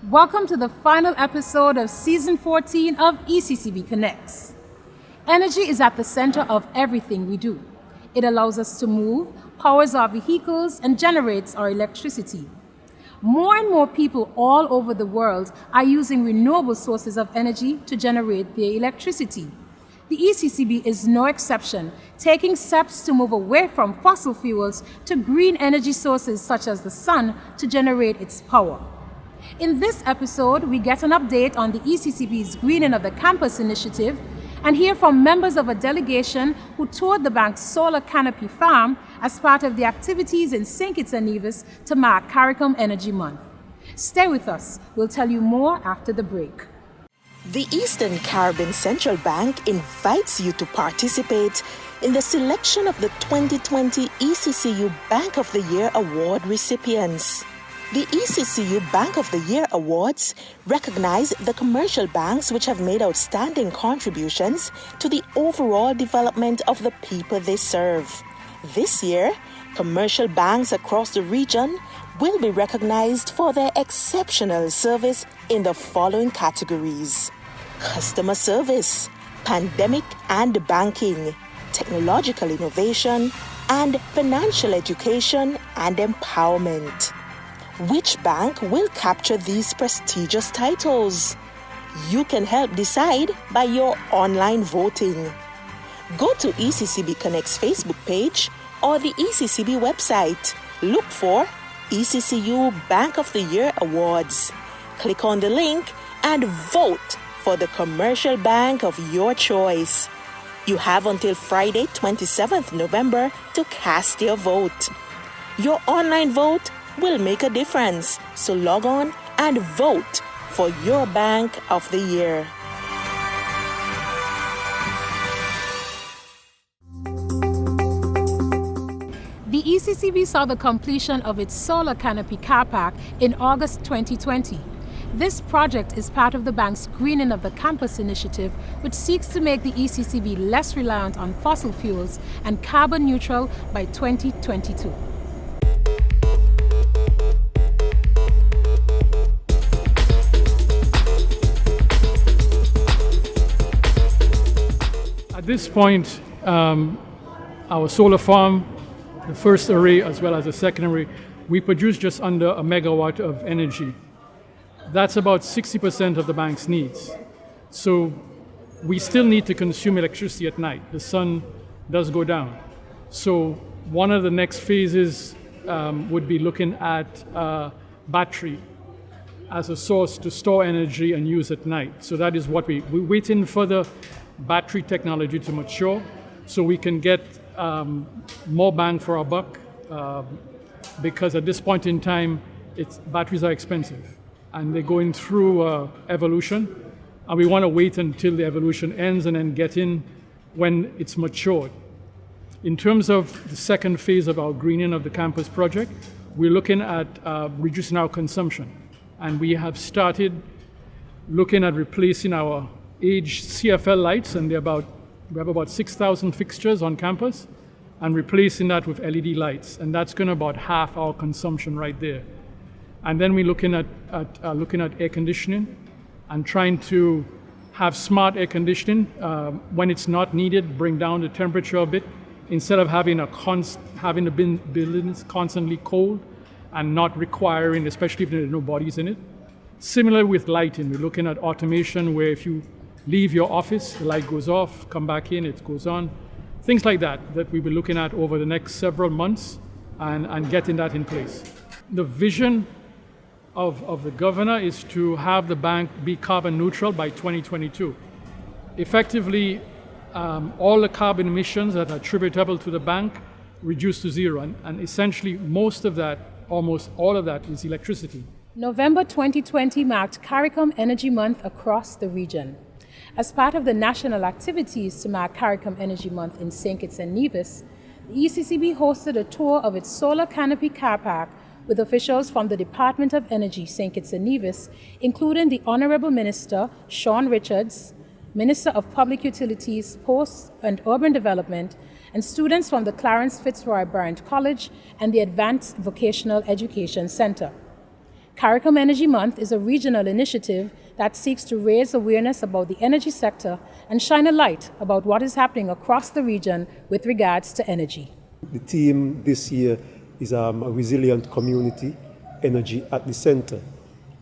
Welcome to the final episode of Season 14 of ECCB Connects. Energy is at the center of everything we do. It allows us to move, powers our vehicles, and generates our electricity. More and more people all over the world are using renewable sources of energy to generate their electricity. The ECCB is no exception, taking steps to move away from fossil fuels to green energy sources such as the sun to generate its power. In this episode, we get an update on the ECCB's Greening of the Campus initiative and hear from members of a delegation who toured the bank's solar canopy farm as part of the activities in St. Kitts and Nevis to mark CARICOM Energy Month. Stay with us. We'll tell you more after the break. The Eastern Caribbean Central Bank invites you to participate in the selection of the 2020 ECCU Bank of the Year Award recipients. The ECCU Bank of the Year Awards recognize the commercial banks which have made outstanding contributions to the overall development of the people they serve. This year, commercial banks across the region will be recognized for their exceptional service in the following categories: customer service, pandemic and banking, technological innovation, and financial education and empowerment. Which bank will capture these prestigious titles? You can help decide by your online voting. Go to ECCB Connect's Facebook page or the ECCB website. Look for ECCU Bank of the Year Awards. Click on the link and vote for the commercial bank of your choice. You have until Friday, 27th November to cast your vote. Your online vote will make a difference, so log on and vote for your Bank of the Year. The ECCB saw the completion of its solar canopy car park in August 2020. This project is part of the bank's Greening of the Campus initiative, which seeks to make the ECCB less reliant on fossil fuels and carbon neutral by 2022. At this point, our solar farm, the first array as well as the second array, we produce just under a megawatt of energy. That's about 60% of the bank's needs. So we still need to consume electricity at night. The sun does go down. So one of the next phases would be looking at battery as a source to store energy and use at night. So that is what we're waiting for the battery technology to mature so we can get more bang for our buck, because at this point in time, batteries are expensive and they're going through evolution, and we want to wait until the evolution ends and then get in when it's matured. In terms of the second phase of our Greening of the Campus project, we're looking at reducing our consumption, and we have started looking at replacing our aged CFL lights, and we have about 6,000 fixtures on campus, and replacing that with LED lights, and that's going to about half our consumption right there. And then we're looking at air conditioning and trying to have smart air conditioning when it's not needed, bring down the temperature a bit, instead of having the buildings constantly cold and not requiring, especially if there are no bodies in it. Similar with lighting, we're looking at automation where if you leave your office, the light goes off, come back in, it goes on. Things like that we'll be looking at over the next several months and getting that in place. The vision of the governor is to have the bank be carbon neutral by 2022. Effectively, all the carbon emissions that are attributable to the bank reduced to zero, and essentially most of that, almost all of that, is electricity. November 2020 marked CARICOM Energy Month across the region. As part of the national activities to mark CARICOM Energy Month in St. Kitts and Nevis, the ECCB hosted a tour of its solar canopy car park with officials from the Department of Energy, St. Kitts and Nevis, including the Honorable Minister, Sean Richards, Minister of Public Utilities, Posts and Urban Development, and students from the Clarence Fitzroy Bryant College and the Advanced Vocational Education Center. CARICOM Energy Month is a regional initiative that seeks to raise awareness about the energy sector and shine a light about what is happening across the region with regards to energy. The theme this year is a resilient community, energy at the center.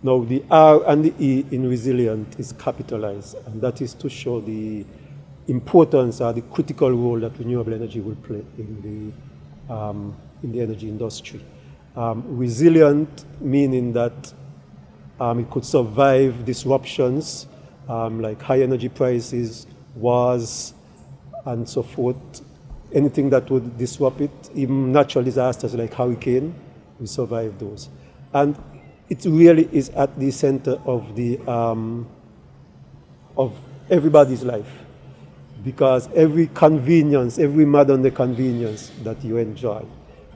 Now the R and the E in resilient is capitalized, and that is to show the importance or the critical role that renewable energy will play in the energy industry. Resilient meaning that it could survive disruptions like high energy prices, wars, and so forth. Anything that would disrupt it, even natural disasters like hurricane, we survive those. And it really is at the center of everybody's life, because every convenience, every modern day convenience that you enjoy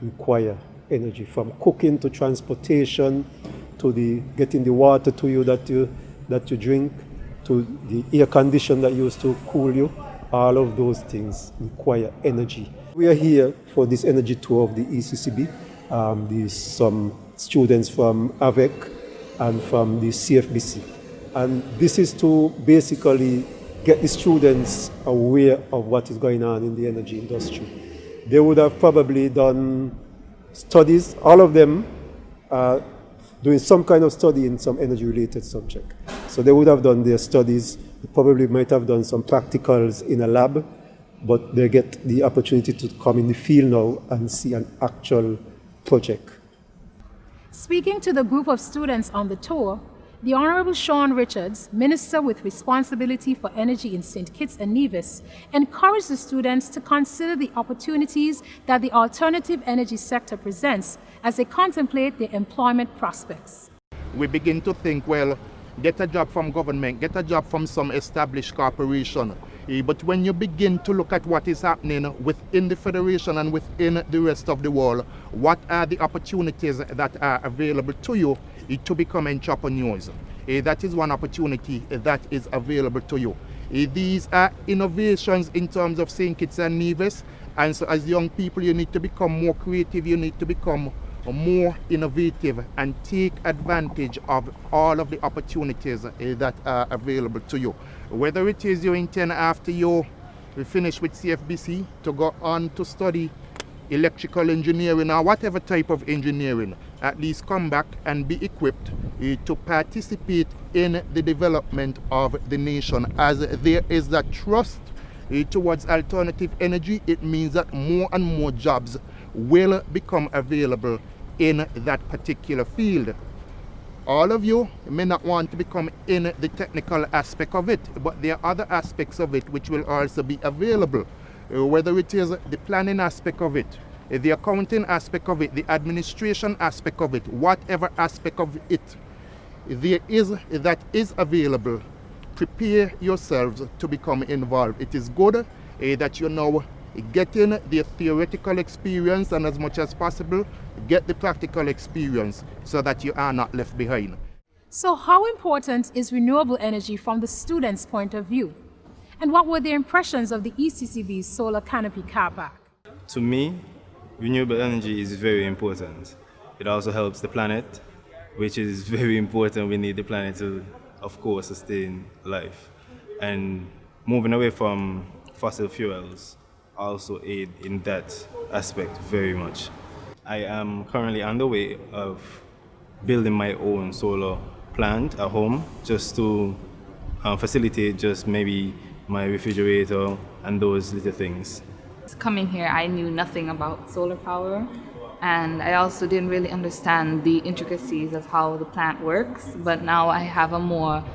require energy, from cooking to transportation to getting the water to you that you drink, to the air condition that used to cool you. All of those things require energy. We are here for this energy tour of the ECCB. There's some students from AVEC and from the CFBC. And this is to basically get the students aware of what is going on in the energy industry. They would have probably done studies, all of them doing some kind of study in some energy-related subject. So they would have done their studies. They probably might have done some practicals in a lab, but they get the opportunity to come in the field now and see an actual project. Speaking to the group of students on the tour, the Honorable Sean Richards, Minister with responsibility for energy in St. Kitts and Nevis, encouraged the students to consider the opportunities that the alternative energy sector presents as they contemplate their employment prospects. We begin to think, well, get a job from government, get a job from some established corporation. But when you begin to look at what is happening within the Federation and within the rest of the world, what are the opportunities that are available to you to become entrepreneurs? That is one opportunity that is available to you. These are innovations in terms of St. Kitts and Nevis, and so as young people you need to become more creative, you need to become more innovative and take advantage of all of the opportunities that are available to you. Whether it is you intend after you finish with CFBC to go on to study electrical engineering or whatever type of engineering, at least come back and be equipped to participate in the development of the nation. As there is that trust towards alternative energy, it means that more and more jobs will become available in that particular field. All of you may not want to become in the technical aspect of it, but there are other aspects of it which will also be available, whether it is the planning aspect of it, the accounting aspect of it, the administration aspect of it, whatever aspect of it there is that is available. Prepare yourselves to become involved. It is good that you know getting the theoretical experience, and as much as possible get the practical experience so that you are not left behind. So how important is renewable energy from the students' point of view? And what were their impressions of the ECCB's solar canopy car park? To me, renewable energy is very important. It also helps the planet, which is very important. We need the planet to, of course, sustain life. And moving away from fossil fuels also aid in that aspect very much. I am currently on the way of building my own solar plant at home, just to facilitate just maybe my refrigerator and those little things. Coming here, I knew nothing about solar power, and I also didn't really understand the intricacies of how the plant works, but now I have a more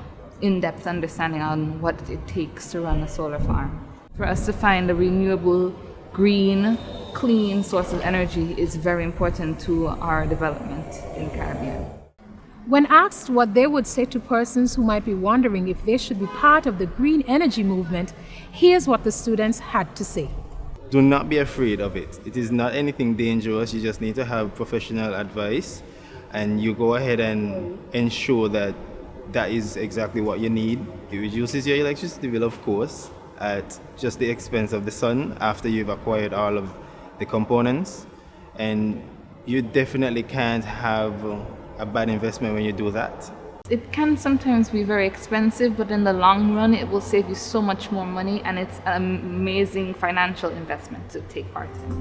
in-depth understanding on what it takes to run a solar farm. For us to find a renewable, green, clean source of energy is very important to our development in the Caribbean. When asked what they would say to persons who might be wondering if they should be part of the green energy movement, here's what the students had to say. Do not be afraid of it. It is not anything dangerous. You just need to have professional advice, and you go ahead and ensure that that is exactly what you need. It reduces your electricity bill, of course, at just the expense of the sun after you've acquired all of the components. And you definitely can't have a bad investment when you do that. It can sometimes be very expensive, but in the long run, it will save you so much more money, and it's an amazing financial investment to take part in.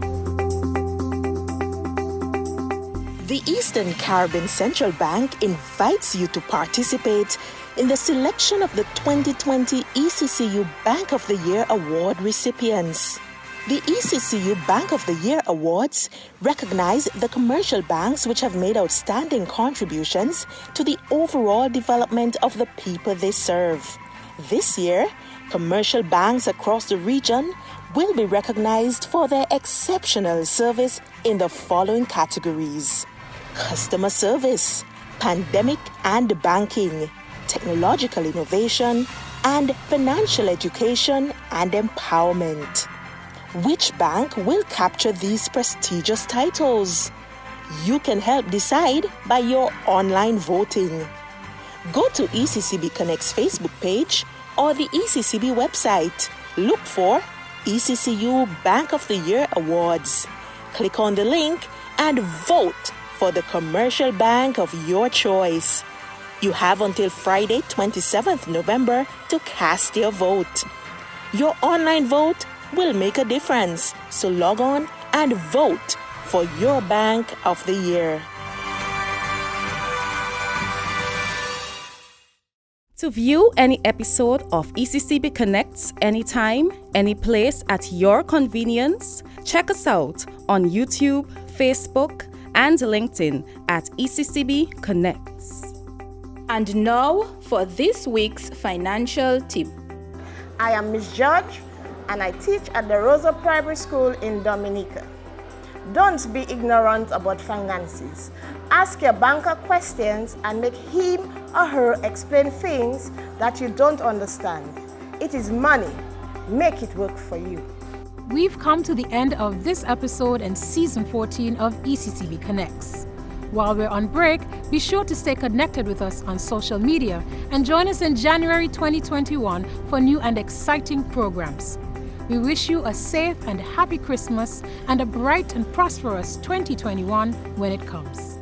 The Eastern Caribbean Central Bank invites you to participate in the selection of the 2020 ECCU Bank of the Year Award recipients. The ECCU Bank of the Year Awards recognize the commercial banks which have made outstanding contributions to the overall development of the people they serve. This year, commercial banks across the region will be recognized for their exceptional service in the following categories: customer service, pandemic and banking, technological innovation, and financial education and empowerment. Which bank will capture these prestigious titles? You can help decide by your online voting. Go to ECCB Connect's Facebook page or the ECCB website. Look for ECCU Bank of the Year Awards. Click on the link and vote for the commercial bank of your choice. You have until Friday, 27th November to cast your vote. Your online vote will make a difference, so log on and vote for your Bank of the Year. To view any episode of ECCB Connects anytime, any place at your convenience, check us out on YouTube, Facebook, and LinkedIn at ECCB Connects. And now for this week's financial tip. I am Miss George, and I teach at the Rosa Primary School in Dominica. Don't be ignorant about finances. Ask your banker questions and make him or her explain things that you don't understand. It is money. Make it work for you. We've come to the end of this episode and season 14 of ECCB Connects. While we're on break, be sure to stay connected with us on social media and join us in January 2021 for new and exciting programs. We wish you a safe and happy Christmas and a bright and prosperous 2021 when it comes.